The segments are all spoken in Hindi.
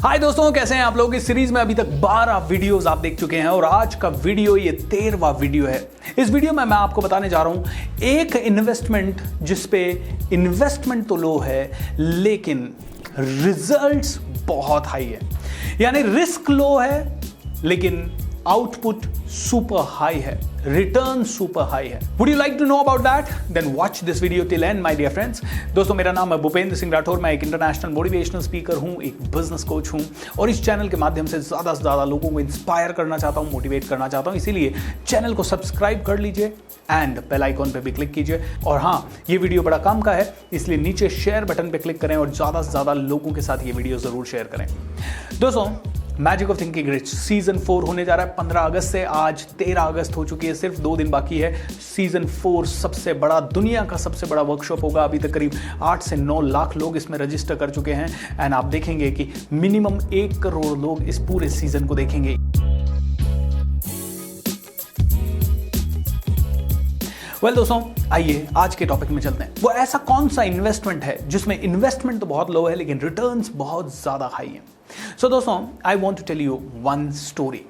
हाय दोस्तों, कैसे हैं आप लोग। इस सीरीज में अभी तक 12 वीडियोस आप देख चुके हैं और आज का वीडियो ये 13वां वीडियो है। इस वीडियो में मैं आपको बताने जा रहा हूं एक इन्वेस्टमेंट जिस पे इन्वेस्टमेंट तो लो है लेकिन रिजल्ट्स बहुत हाई है। यानी रिस्क लो है लेकिन आउटपुट सुपर हाई है, रिटर्न सुपर हाई है। Would you like to know about that? Then watch this video till end my dear friends. दोस्तों, मेरा नाम है भूपेंद्र सिंह राठौर। मैं एक इंटरनेशनल मोटिवेशनल स्पीकर हूं, एक बिजनेस कोच हूं और इस चैनल के माध्यम से ज्यादा लोगों को इंस्पायर करना चाहता हूं, मोटिवेट करना चाहता हूं। इसीलिए चैनल को सब्सक्राइब कर लीजिए एंड बेल आइकॉन पे भी क्लिक कीजिए। और हाँ, ये वीडियो बड़ा काम का है, इसलिए नीचे शेयर बटन पे क्लिक करें और ज्यादा से ज्यादा लोगों के साथ ये वीडियो जरूर शेयर करें। दोस्तों, magic of thinking rich season 4 होने जा रहा है 15 अगस्त से। आज 13 अगस्त हो चुकी है, सिर्फ 2 दिन बाकी है। सीजन 4 सबसे बड़ा, दुनिया का सबसे बड़ा वर्कशॉप होगा। अभी तक करीब 8 से 9 लाख लोग इसमें रजिस्टर कर चुके हैं एंड आप देखेंगे कि मिनिमम 1 करोड़ लोग इस पूरे सीजन को देखेंगे। दोस्तों, आइए आज के टॉपिक में चलते हैं। वो ऐसा कौन सा इन्वेस्टमेंट है जिसमें इन्वेस्टमेंट तो बहुत लो है लेकिन रिटर्न्स बहुत ज्यादा हाई है। दोस्तों, I want to tell you one story.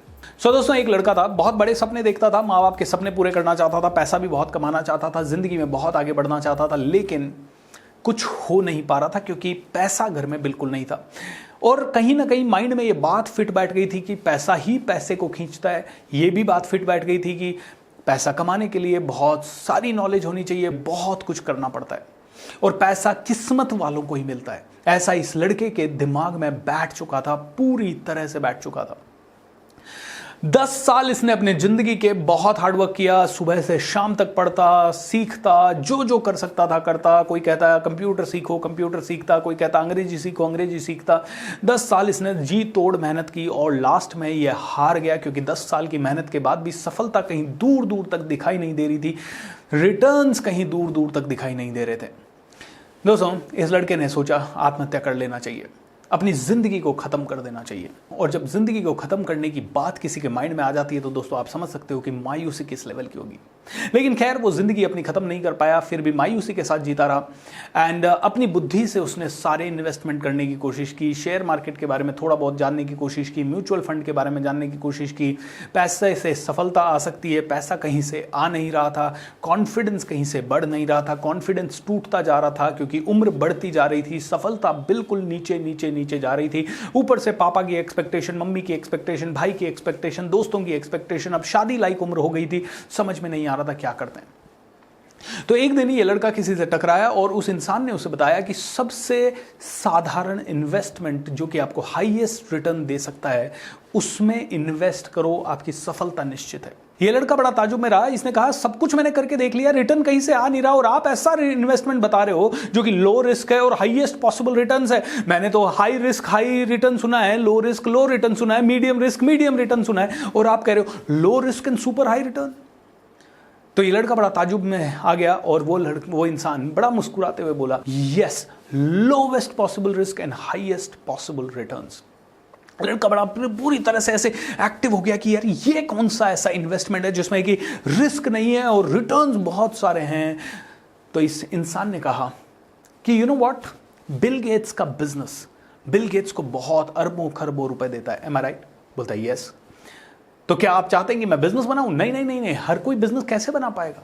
दोस्तों, एक लड़का था, बहुत बड़े सपने देखता था, माँ बाप के सपने पूरे करना चाहता था, पैसा भी बहुत कमाना चाहता था, जिंदगी में बहुत आगे बढ़ना चाहता था, लेकिन कुछ हो नहीं पा रहा था क्योंकि पैसा घर में बिल्कुल नहीं था। और कहीं ना कहीं माइंड में ये बात फिट बैठ गई थी कि पैसा ही पैसे को खींचता है। ये भी बात फिट बैठ गई थी कि पैसा कमाने के लिए बहुत सारी नॉलेज होनी चाहिए, बहुत कुछ करना पड़ता है और पैसा किस्मत वालों को ही मिलता है। ऐसा इस लड़के के दिमाग में बैठ चुका था, पूरी तरह से बैठ चुका था। 10 साल इसने अपने जिंदगी के बहुत हार्डवर्क किया, सुबह से शाम तक पढ़ता, सीखता, जो कर सकता था करता। कोई कहता है कंप्यूटर सीखो, कंप्यूटर सीखता, कोई कहता अंग्रेजी सीखो, अंग्रेजी सीखता। 10 साल इसने जी तोड़ मेहनत की और लास्ट में यह हार गया क्योंकि 10 साल की मेहनत के बाद भी सफलता कहीं दूर दूर तक दिखाई नहीं दे रही थी, रिटर्न्स कहीं दूर दूर तक दिखाई नहीं दे रहे थे। दोस्तों, इस लड़के ने सोचा आत्महत्या कर लेना चाहिए, अपनी जिंदगी को खत्म कर देना चाहिए। और जब जिंदगी को खत्म करने की बात किसी के माइंड में आ जाती है तो दोस्तों आप समझ सकते हो कि मायूसी किस लेवल की होगी। लेकिन खैर, वो जिंदगी अपनी खत्म नहीं कर पाया, फिर भी मायूसी के साथ जीता रहा एंड अपनी बुद्धि से उसने सारे इन्वेस्टमेंट करने की कोशिश की, शेयर मार्केट के बारे में थोड़ा बहुत जानने की कोशिश की, म्यूचुअल फंड के बारे में जानने की कोशिश की। पैसे से सफलता आ सकती है, पैसा कहीं से आ नहीं रहा था, कॉन्फिडेंस कहीं से बढ़ नहीं रहा था, कॉन्फिडेंस टूटता जा रहा था क्योंकि उम्र बढ़ती जा रही थी, सफलता बिल्कुल नीचे नीचे नीचे जा रही थी। ऊपर से पापा की एक्सपेक्टेशन, मम्मी की एक्सपेक्टेशन, भाई की एक्सपेक्टेशन, दोस्तों की एक्सपेक्टेशन, अब शादी लायक उम्र हो गई थी, समझ में नहीं आ रहा था क्या करते हैं। तो एक दिन ये लड़का किसी से टकराया और उस इंसान ने उसे बताया कि सबसे साधारण इन्वेस्टमेंट जो कि आपको हाईएस्ट रिटर्न दे सकता है, उसमें इन्वेस्ट करो, आपकी सफलता निश्चित है। ये लड़का बड़ा ताजुब में रहा। इसने कहा सब कुछ मैंने करके देख लिया, रिटर्न कहीं से आ नहीं रहा और आप ऐसा इन्वेस्टमेंट बता रहे हो जो कि लो रिस्क है और हाईएस्ट पॉसिबल रिटर्न्स है। मैंने तो हाई रिस्क हाई रिटर्न सुना है, लो रिस्क लो रिटर्न सुना है, मीडियम रिस्क मीडियम रिटर्न सुना है और आप कह रहे हो low risk and super high return. तो ये लड़का बड़ा ताजुब में आ गया और वो इंसान बड़ा मुस्कुराते हुए बोला, yes, lowest possible risk and highest possible returns. लड़का बड़ा पूरी तरह से ऐसे एक्टिव हो गया कि यार ये कौन सा ऐसा इन्वेस्टमेंट है जिसमें कि रिस्क नहीं है और रिटर्न्स बहुत सारे हैं। तो इस इंसान ने कहा कि you know what, Bill Gates का बिजनेस, बिल गेट्स को बहुत अरबों खरबों रुपए देता है, एम आई राइट? बोलता है यस। तो क्या आप चाहते हैं कि मैं बिजनेस बनाऊं? नहीं नहीं नहीं नहीं, हर कोई बिजनेस कैसे बना पाएगा।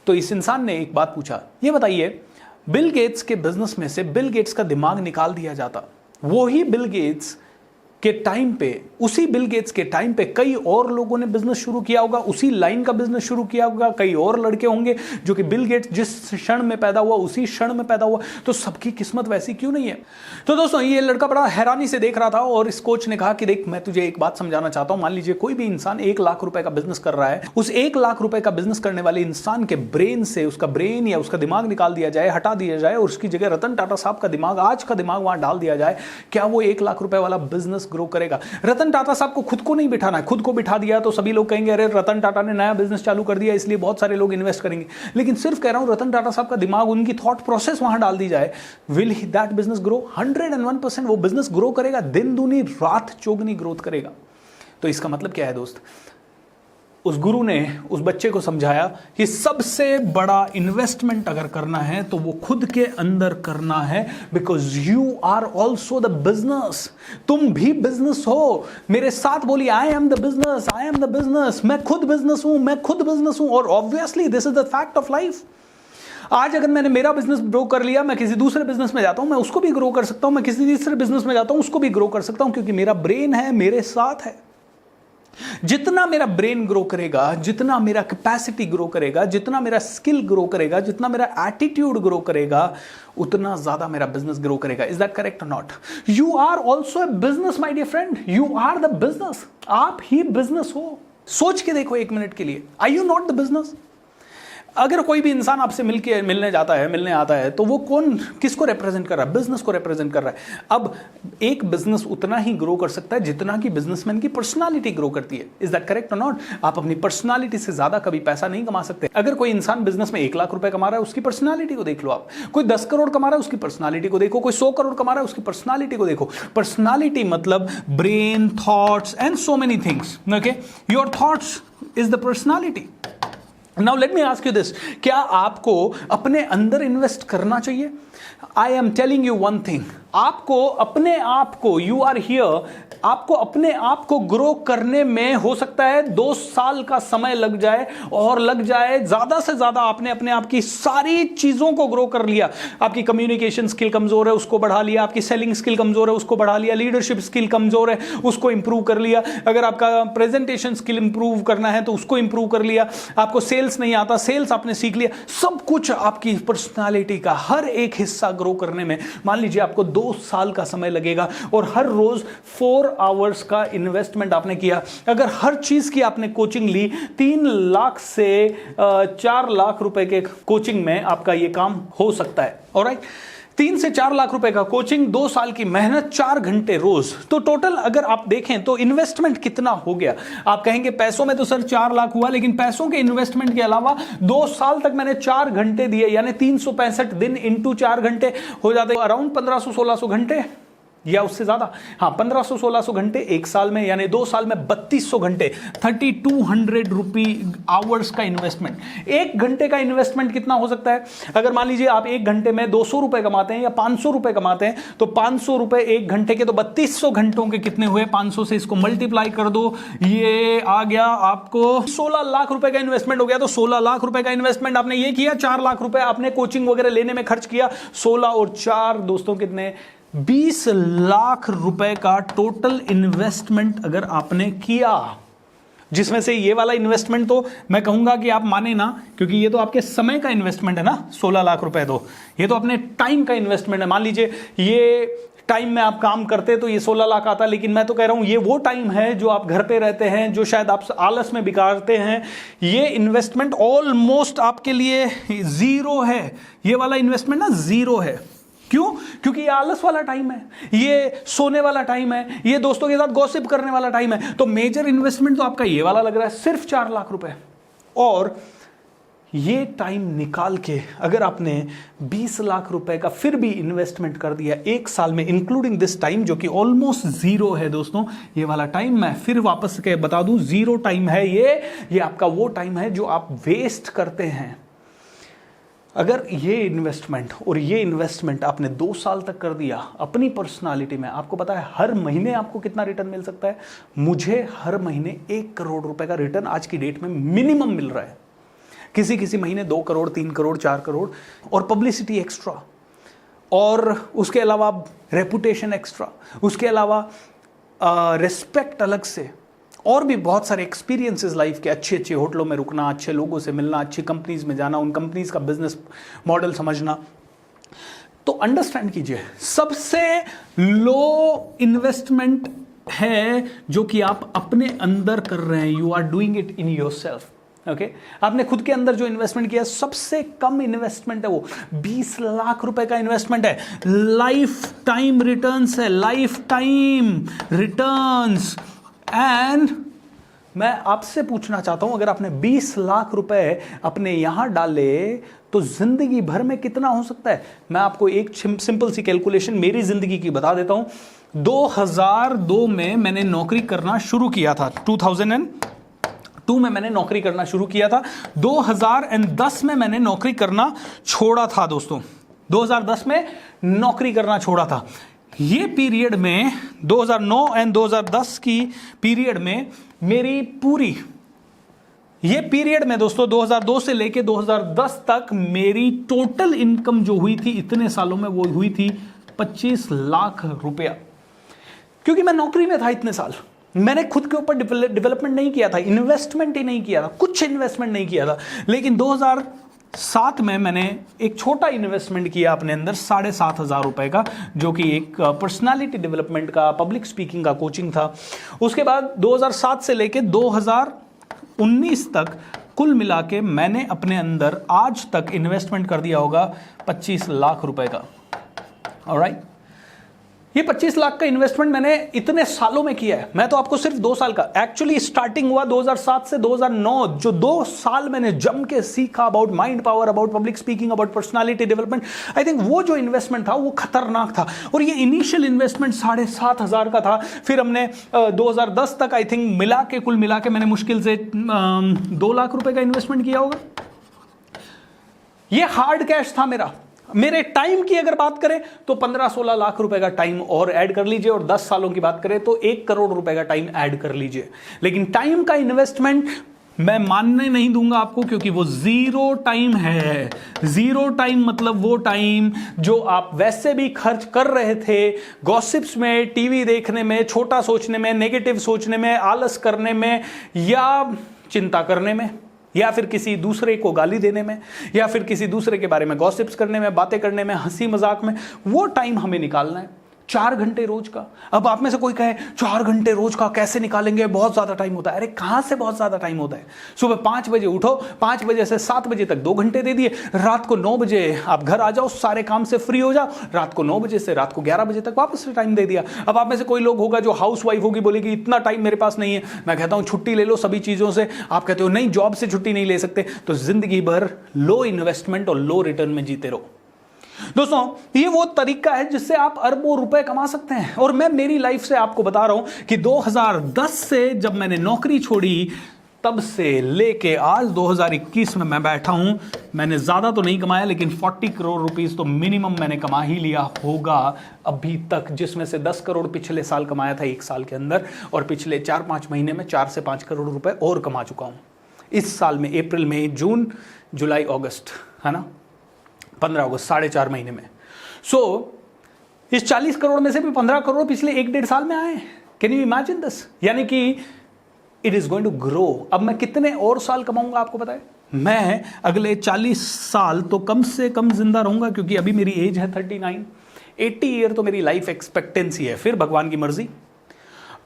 तो इस इंसान ने एक बात पूछा, ये बताइए, बिल गेट्स के बिजनेस में से बिल गेट्स का दिमाग निकाल दिया जाता, वो ही बिल गेट्स के टाइम पे, उसी बिल गेट्स के टाइम पे कई और लोगों ने बिजनेस शुरू किया होगा, उसी लाइन का बिजनेस शुरू किया होगा, कई और लड़के होंगे जो कि बिल गेट्स जिस क्षण में पैदा हुआ उसी क्षण में पैदा हुआ, तो सबकी किस्मत वैसी क्यों नहीं है? तो दोस्तों, ये लड़का बड़ा हैरानी से देख रहा था और इस कोच ने कहा कि देख, मैं तुझे एक बात समझाना चाहता हूं। मान लीजिए कोई भी इंसान 1 लाख रुपए का बिजनेस कर रहा है, उस 1 लाख रुपए का बिजनेस करने वाले इंसान के ब्रेन से उसका ब्रेन या उसका दिमाग निकाल दिया जाए, हटा दिया जाए और उसकी जगह रतन टाटा साहब का दिमाग, आज का दिमाग वहां डाल दिया जाए, क्या वो 1 लाख रुपए वाला बिजनेस ग्रो करेगा? रतन टाटा साहब को खुद को नहीं बिठाना है, खुद को बिठा दिया तो सभी लोग कहेंगे अरे रतन टाटा ने नया बिजनेस चालू कर दिया इसलिए बहुत सारे लोग इन्वेस्ट करेंगे। लेकिन सिर्फ कह रहा हूं, रतन टाटा साहब का दिमाग, उनकी थॉट प्रोसेस वहां डाल दी जाए, विल दैट बिजनेस ग्रो? 101% वो बिजनेस ग्रो करेगा, दिन दूनी रात चौगनी ग्रोथ करेगा। तो इसका मतलब क्या है दोस्त? उस गुरु ने उस बच्चे को समझाया कि सबसे बड़ा इन्वेस्टमेंट अगर करना है तो वो खुद के अंदर करना है, because you are also the business. तुम भी बिजनेस हो। मेरे साथ बोलिए, I am the business, I am the business. मैं खुद बिजनेस हूं, मैं खुद बिजनेस हूं। और obviously this is the fact of life. आज अगर मैंने मेरा बिजनेस ग्रो कर लिया, मैं किसी दूसरे बिजनेस में जाता हूं, मैं उसको भी ग्रो कर सकता हूं। मैं किसी तीसरे बिजनेस में जाता हूं, उसको भी ग्रो कर सकता हूं, क्योंकि मेरा ब्रेन है, मेरे साथ है। जितना मेरा ब्रेन ग्रो करेगा, जितना मेरा कैपेसिटी ग्रो करेगा, जितना मेरा स्किल ग्रो करेगा, जितना मेरा एटीट्यूड ग्रो करेगा, उतना ज्यादा मेरा बिजनेस ग्रो करेगा। इज दैट करेक्ट और not? You are also a business my dear friend. You are the business. आप ही बिजनेस हो। सोच के देखो एक मिनट के लिए, are you not the business? अगर कोई भी इंसान आपसे मिलने आता है तो वो किसको रिप्रेजेंट कर रहा है? बिजनेस को रिप्रेजेंट कर रहा है। अब एक बिजनेस उतना ही ग्रो कर सकता है जितना कि बिजनेसमैन की पर्सनालिटी ग्रो करती है। इज दैट करेक्ट और नॉट? आप अपनी पर्सनालिटी से ज्यादा कभी पैसा नहीं कमा सकते। अगर कोई इंसान बिजनेस में 1 लाख रुपए कमा रहा है, उसकी पर्सनालिटी को देख लो आप। कोई 10 करोड़ कमा रहा है, उसकी पर्सनालिटी को देखो। कोई 100 करोड़ कमा रहा है, उसकी पर्सनालिटी को देखो। पर्सनालिटी मतलब brain, thoughts and so many things. Okay, your thoughts is the personality. Now let me ask you this, क्या आपको अपने अंदर इन्वेस्ट करना चाहिए? I am telling you one thing, आपको अपने आप को, यू आर हियर, आपको अपने आप को ग्रो करने में हो सकता है 2 साल का समय लग जाए, और लग जाए ज्यादा से ज्यादा। आपने अपने आप की सारी चीजों को ग्रो कर लिया। आपकी कम्युनिकेशन स्किल कमजोर है, उसको बढ़ा लिया। आपकी सेलिंग स्किल कमजोर है, उसको बढ़ा लिया। लीडरशिप स्किल कमजोर है, उसको इंप्रूव कर लिया। अगर आपका प्रेजेंटेशन स्किल इंप्रूव करना है तो उसको इंप्रूव कर लिया। आपको सेल्स नहीं आता, सेल्स आपने सीख लिया। सब कुछ आपकी पर्सनालिटी का हर एक हिस्सा ग्रो करने में मान लीजिए आपको 2 साल का समय लगेगा, और हर रोज 4 आवर्स का इन्वेस्टमेंट आपने किया। अगर हर चीज की आपने कोचिंग ली, 3 लाख से 4 लाख रुपए के कोचिंग में आपका यह काम हो सकता है। ऑलराइट, 3 से 4 लाख रुपए का कोचिंग, 2 साल की मेहनत, 4 घंटे रोज। तो टोटल अगर आप देखें तो इन्वेस्टमेंट कितना हो गया? आप कहेंगे पैसों में तो सर 4 लाख हुआ, लेकिन पैसों के इन्वेस्टमेंट के अलावा 2 साल तक मैंने 4 घंटे दिए, यानी 365 दिन इंटू 4 घंटे हो जाते अराउंड 1500-1600 घंटे या उससे ज्यादा। हाँ, 1500-1600 घंटे 1 साल में, यानी 2 साल में 3200 घंटे, 3200 रुपी आवर्स का इन्वेस्टमेंट। 1 घंटे का इन्वेस्टमेंट कितना हो सकता है? अगर मान लीजिए आप 1 घंटे में 200 रुपए कमाते हैं या 500 रुपए कमाते हैं, तो 500 रुपए 1 घंटे के, तो 3200 घंटों के कितने हुए? 500 से इसको मल्टीप्लाई कर दो, ये आ गया आपको 16 लाख रुपए का इन्वेस्टमेंट हो गया। तो 16 लाख रुपए का इन्वेस्टमेंट आपने ये किया, 4 लाख रुपए आपने कोचिंग वगैरह लेने में खर्च किया। 16 और 4 दोस्तों कितने? 20 लाख रुपए का टोटल इन्वेस्टमेंट अगर आपने किया, जिसमें से ये वाला इन्वेस्टमेंट तो मैं कहूंगा कि आप माने ना, क्योंकि ये तो आपके समय का इन्वेस्टमेंट है ना। 16 लाख रुपए तो ये तो अपने टाइम का इन्वेस्टमेंट है। मान लीजिए ये टाइम में आप काम करते तो ये 16 लाख आता, लेकिन मैं तो कह रहा हूं ये वो टाइम है जो आप घर पे रहते हैं, जो शायद आप आलस में बिगाड़ते हैं। ये इन्वेस्टमेंट ऑलमोस्ट आपके लिए 0 है। ये वाला इन्वेस्टमेंट ना 0 है। क्यों? क्योंकि ये आलस वाला टाइम है, ये सोने वाला टाइम है, ये दोस्तों के साथ गॉसिप करने वाला टाइम है। तो मेजर इन्वेस्टमेंट तो आपका ये वाला लग रहा है, सिर्फ 4 लाख रुपए। और ये टाइम निकाल के अगर आपने 20 लाख रुपए का फिर भी इन्वेस्टमेंट कर दिया 1 साल में, इंक्लूडिंग दिस टाइम जो कि ऑलमोस्ट 0 है दोस्तों, ये वाला टाइम मैं फिर वापस के बता दूं 0 टाइम है। ये आपका वो टाइम है जो आप वेस्ट करते हैं। अगर ये इन्वेस्टमेंट और ये इन्वेस्टमेंट आपने 2 साल तक कर दिया अपनी पर्सनालिटी में, आपको पता है हर महीने आपको कितना रिटर्न मिल सकता है? मुझे हर महीने 1 करोड़ रुपए का रिटर्न आज की डेट में मिनिमम मिल रहा है। किसी किसी महीने 2 करोड़, 3 करोड़, 4 करोड़, और पब्लिसिटी एक्स्ट्रा, और उसके अलावा रेपुटेशन एक्स्ट्रा, उसके अलावा रिस्पेक्ट अलग से, और भी बहुत सारे एक्सपीरियंसेस लाइफ के, अच्छे अच्छे होटलों में रुकना, अच्छे लोगों से मिलना, अच्छी कंपनीज में जाना, उन कंपनीज का बिजनेस मॉडल समझना। तो अंडरस्टैंड कीजिए, सबसे लो इन्वेस्टमेंट है जो कि आप अपने अंदर कर रहे हैं। You are doing it in yourself. Okay, आपने खुद के अंदर जो इन्वेस्टमेंट किया, सबसे कम इन्वेस्टमेंट है वो 20 लाख रुपए का इन्वेस्टमेंट है। लाइफ टाइम रिटर्न्स है, लाइफ टाइम रिटर्न्स। एंड मैं आपसे पूछना चाहता हूं, अगर आपने 20 लाख रुपए अपने यहां डाले तो जिंदगी भर में कितना हो सकता है? मैं आपको एक सिंपल सी कैलकुलेशन मेरी जिंदगी की बता देता हूं। 2002 में मैंने नौकरी करना शुरू किया था, 2002 में मैंने नौकरी करना शुरू किया था, 2010 में मैंने नौकरी करना छोड़ा था दोस्तों, 2010 में नौकरी करना छोड़ा था। ये पीरियड में 2009 एंड 2010 की पीरियड में मेरी पूरी, ये पीरियड में दोस्तों 2002 से लेके 2010 तक मेरी टोटल इनकम जो हुई थी इतने सालों में, वो हुई थी 25 लाख रुपया। क्योंकि मैं नौकरी में था इतने साल, मैंने खुद के ऊपर डेवलपमेंट नहीं किया था, इन्वेस्टमेंट ही नहीं किया था, कुछ इन्वेस्टमेंट नहीं किया था। लेकिन 2007 में मैंने एक छोटा इन्वेस्टमेंट किया अपने अंदर 7,500 रुपए का, जो कि एक पर्सनालिटी डेवलपमेंट का, पब्लिक स्पीकिंग का कोचिंग था। उसके बाद 2007 से लेके 2019 तक कुल मिला के मैंने अपने अंदर आज तक इन्वेस्टमेंट कर दिया होगा 25 लाख रुपए का। ऑलराइट, ये 25 लाख का इन्वेस्टमेंट मैंने इतने सालों में किया है। मैं तो आपको सिर्फ 2 साल का, एक्चुअली स्टार्टिंग हुआ 2007 से 2009, जो 2 साल मैंने जम के सीखा about mind power, about public speaking, about personality development. I think वो जो इन्वेस्टमेंट था वो खतरनाक था। और ये इनिशियल इन्वेस्टमेंट 7,500 का था। फिर हमने 2010 तक आई थिंक मिला के, कुल मिला के मैंने मुश्किल से 2 लाख रुपए का इन्वेस्टमेंट किया होगा। ये हार्ड कैश था मेरा। मेरे टाइम की अगर बात करें तो 15-16 लाख रुपए का टाइम और ऐड कर लीजिए, और 10 सालों की बात करें तो 1 करोड़ रुपए का टाइम ऐड कर लीजिए। लेकिन टाइम का इन्वेस्टमेंट मैं मानने नहीं दूंगा आपको, क्योंकि वो जीरो टाइम है। जीरो टाइम मतलब वो टाइम जो आप वैसे भी खर्च कर रहे थे गॉसिप्स में, टीवी देखने में, छोटा सोचने में, नेगेटिव सोचने में, आलस करने में, या चिंता करने में, या फिर किसी दूसरे को गाली देने में, या फिर किसी दूसरे के बारे में गॉसिप्स करने में, बातें करने में, हंसी मजाक में। वो टाइम हमें निकालना है 4 घंटे रोज का। अब आप में से कोई कहे 4 घंटे रोज का कैसे निकालेंगे, बहुत ज्यादा टाइम होता है। अरे कहां से बहुत ज्यादा टाइम होता है? सुबह 5 बजे उठो, 5 बजे से 7 बजे तक 2 घंटे दे दिए, रात को 9 बजे आप घर आ जाओ, सारे काम से फ्री हो जाओ, रात को 9 बजे से रात को 11 बजे तक वापस से टाइम दे दिया। अब आप में से कोई लोग होगा जो हाउस वाइफ होगी, बोलेगी इतना टाइम मेरे पास नहीं है। मैं कहता हूं छुट्टी ले लो सभी चीजों से। आप कहते हो नहीं, जॉब से छुट्टी नहीं ले सकते, तो जिंदगी भर लो इन्वेस्टमेंट और लो रिटर्न में जीते रहो। दोस्तों, ये वो तरीका है जिससे आप अरबों रुपए कमा सकते हैं। और मैं मेरी लाइफ से आपको बता रहा हूं कि 2010 से जब मैंने नौकरी छोड़ी, तब से लेके आज 2021 में मैं बैठा हूं, मैंने ज्यादा तो नहीं कमाया, लेकिन 40 करोड़ रुपीस तो मिनिमम मैंने कमा ही लिया होगा अभी तक, जिसमें से 10 करोड़ पिछले साल कमाया था 1 साल के अंदर, और पिछले 4-5 महीने में 4 से 5 करोड़ रुपए और कमा चुका हूं। इस साल में अप्रैल, मई, जून, जुलाई, अगस्त, है ना, 15 अगस्त, 4.5 महीने में। इस 40 करोड़ में से भी 15 करोड़ पिछले 1-1.5 साल में आए। Can you imagine this? यानी कि it is going to grow. अब मैं कितने और साल कमाऊंगा आपको पता है? मैं अगले 40 साल तो कम से कम जिंदा रहूंगा, क्योंकि अभी मेरी एज है 39। 80 ईयर तो मेरी लाइफ एक्सपेक्टेंसी है, फिर भगवान की मर्जी।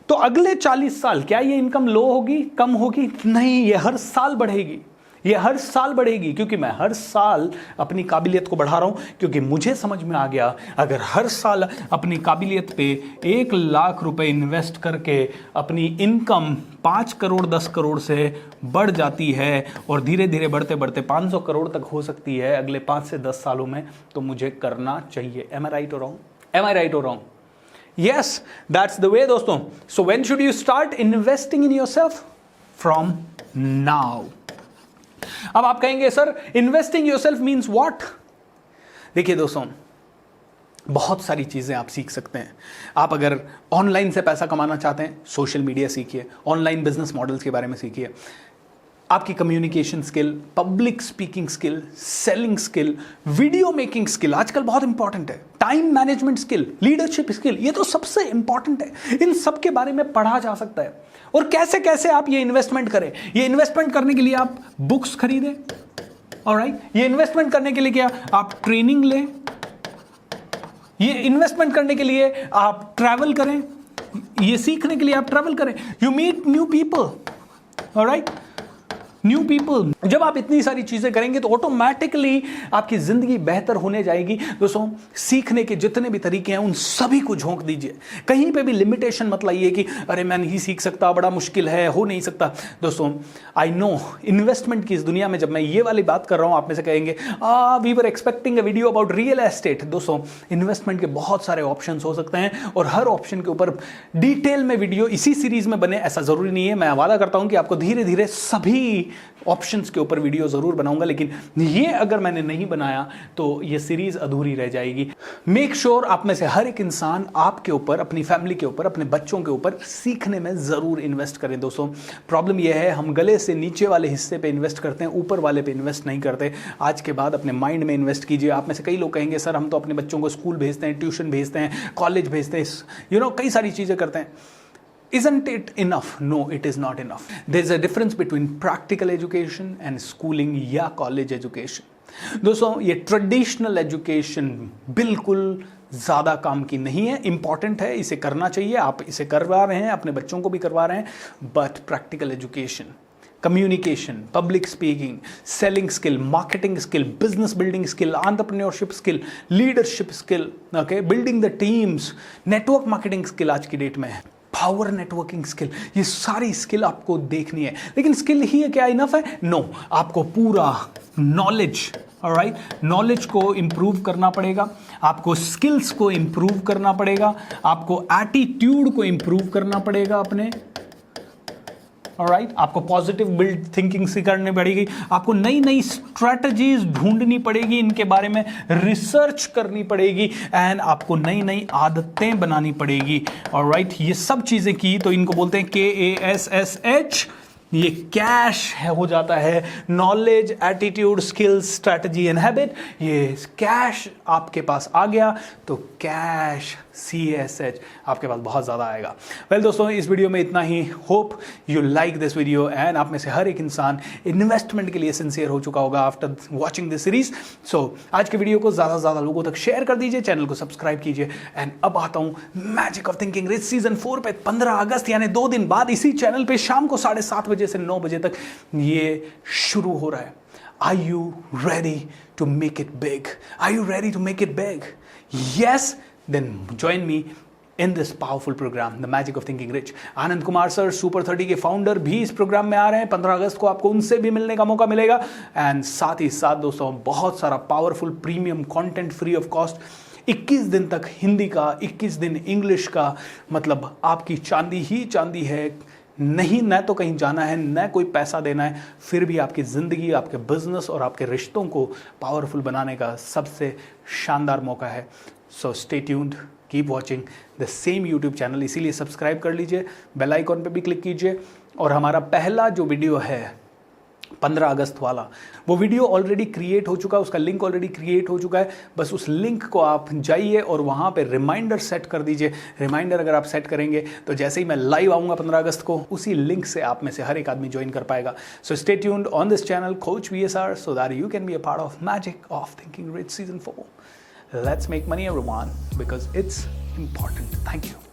तो अगले 40 साल क्या ये इनकम लो होगी, कम होगी? नहीं, ये हर साल बढ़ेगी। ये हर साल बढ़ेगी, क्योंकि मैं हर साल अपनी काबिलियत को बढ़ा रहा हूं। क्योंकि मुझे समझ में आ गया, अगर हर साल अपनी काबिलियत पे 1 लाख रुपए इन्वेस्ट करके अपनी इनकम 5 करोड़ 10 करोड़ से बढ़ जाती है, और धीरे धीरे बढ़ते बढ़ते 500 करोड़ तक हो सकती है अगले 5 से 10 सालों में, तो मुझे करना चाहिए। एम आई राइट और रॉन्ग? एम आई राइट और wrong? Yes, that's the way दोस्तों। So when should you start investing in yourself? From now। अब आप कहेंगे sir investing yourself means what? देखिए दोस्तों, बहुत सारी चीजें आप सीख सकते हैं। आप अगर ऑनलाइन से पैसा कमाना चाहते हैं, सोशल मीडिया सीखिए, ऑनलाइन बिजनेस मॉडल्स के बारे में सीखिए। आपकी communication skill, public speaking skill, selling skill, video making skill आजकल बहुत इंपॉर्टेंट है, time management skill, leadership skill, ये तो सबसे इंपॉर्टेंट है। इन सब के बारे में पढ़ा जा सकता है। और कैसे कैसे आप ये इन्वेस्टमेंट करें? ये इन्वेस्टमेंट करने के लिए आप बुक्स खरीदें, ऑलराइट? ये इन्वेस्टमेंट करने के लिए क्या आप ट्रेनिंग लें? ये इन्वेस्टमेंट करने के लिए आप ट्रैवल करें, ये सीखने के लिए आप ट्रैवल करें, you meet new people, alright? New people. जब आप इतनी सारी चीजें करेंगे तो ऑटोमेटिकली आपकी जिंदगी बेहतर होने जाएगी। दोस्तों, सीखने के जितने भी तरीके हैं उन सभी को झोंक दीजिए। कहीं पे भी लिमिटेशन मत लाइए कि अरे मैं नहीं सीख सकता, बड़ा मुश्किल है, हो नहीं सकता। दोस्तों, आई नो इन्वेस्टमेंट की इस दुनिया में जब मैं ये वाली बात कर रहा हूं, आप में से कहेंगे we were expecting a video about real estate. दोस्तों, इन्वेस्टमेंट के बहुत सारे ऑप्शंस हो सकते हैं और हर ऑप्शन के ऊपर डिटेल में वीडियो इसी सीरीज में बने ऐसा जरूरी नहीं है। मैं वादा करता हूं कि आपको धीरे धीरे सभी ऑप्शंस के ऊपर वीडियो जरूर बनाऊंगा, लेकिन ये अगर मैंने नहीं बनाया तो ये सीरीज अधूरी रह जाएगी। मेक श्योर आप में से हर एक इंसान आपके ऊपर, अपनी फैमिली के ऊपर, अपने बच्चों के ऊपर सीखने में जरूर इन्वेस्ट करें। दोस्तों, प्रॉब्लम यह है हम गले से नीचे वाले हिस्से पे इन्वेस्ट करते हैं, ऊपर वाले पे इन्वेस्ट नहीं करते। आज के बाद अपने माइंड में इन्वेस्ट कीजिए। आप में से कई लोग कहेंगे सर हम तो अपने बच्चों को स्कूल भेजते हैं, ट्यूशन भेजते हैं, कॉलेज भेजते हैं, कई सारी चीजें करते हैं। Isn't it enough? No, it is not enough. There's a difference between practical education and schooling या college education. दोस्तों, ये ट्रेडिशनल एजुकेशन बिल्कुल ज़्यादा काम की नहीं है, इंपॉर्टेंट है, इसे करना चाहिए, आप इसे करवा रहे हैं, अपने बच्चों को भी करवा रहे हैं, but practical education, communication, public speaking, selling skill, marketing skill, business building skill, entrepreneurship skill, leadership skill, okay, building the teams, network marketing skill आज की डेट में है, पावर नेटवर्किंग स्किल, ये सारी स्किल आपको देखनी है। लेकिन स्किल ही है क्या इनफ है? नो, आपको पूरा नॉलेज, ऑलराइट, नॉलेज को इंप्रूव करना पड़ेगा, आपको स्किल्स को इंप्रूव करना पड़ेगा, आपको एटीट्यूड को इंप्रूव करना पड़ेगा अपने, ऑलराइट, आपको पॉजिटिव बिल्ड थिंकिंग सिखानी पड़ेगी, आपको नई नई स्ट्रैटेजीज ढूंढनी पड़ेगी, इनके बारे में रिसर्च करनी पड़ेगी, एंड आपको नई नई आदतें बनानी पड़ेगी, ऑलराइट। ये सब चीजें की तो इनको बोलते हैं KASSH। ये कैश हो जाता है, knowledge, attitude, skills, strategy and habit. ये कैश आपके पास आ गया तो कैश CSH आपके पास बहुत ज़्यादा आएगा। वेल दोस्तों, इस वीडियो में इतना ही। Hope you like this video and आप में से हर एक इंसान इन्वेस्टमेंट के लिए सिंसियर हो चुका होगा आफ्टर वॉचिंग दिस सीरीज। सो आज के वीडियो को ज़्यादा से ज़्यादा लोगों तक शेयर कर दीजिए, चैनल को सब्सक्राइब कीजिए। एंड अब आता हूँ magic of thinking rich season 4 पे 15 अगस्त यानी 2 दिन बाद इसी चैनल पे शाम को 7:30 बजे से 9 बजे तक ये शुरू हो रहा है। Are you ready to make it big? Are you ready to make it big? Yes? Then join me in this powerful program, The Magic of Thinking Rich. Anand Kumar sir, super 30 के फाउंडर, भी इस प्रोग्राम में आ रहे हैं। 15 अगस्त को आपको उनसे भी मिलने का मौका मिलेगा। एंड साथ ही साथ दोस्तों, बहुत सारा powerful premium content free of cost 21 दिन तक हिंदी का, 21 दिन इंग्लिश का, मतलब आपकी चांदी ही चांदी है। नहीं, न तो कहीं जाना है, न कोई पैसा देना है, फिर भी आपकी ज़िंदगी, आपके बिजनेस और आपके रिश्तों को पावरफुल बनाने का सबसे शानदार मौका है। So stay tuned, keep watching the same YouTube channel. इसीलिए सब्सक्राइब कर लीजिए, बेल आइकॉन पे भी क्लिक कीजिए। और हमारा पहला जो वीडियो है 15 अगस्त वाला, वो वीडियो ऑलरेडी क्रिएट हो चुका है, उसका लिंक ऑलरेडी क्रिएट हो चुका है। बस उस लिंक को आप जाइए और वहाँ पे रिमाइंडर सेट कर दीजिए। रिमाइंडर अगर आप सेट करेंगे तो जैसे ही मैं लाइव आऊँगा 15 अगस्त को, उसी लिंक से आप में से हर एक आदमी ज्वाइन कर पाएगा। So stay tuned on this channel coach VSR so that you can be a part of Magic of Thinking Rich Season 4. Let's make money everyone because it's important. Thank you.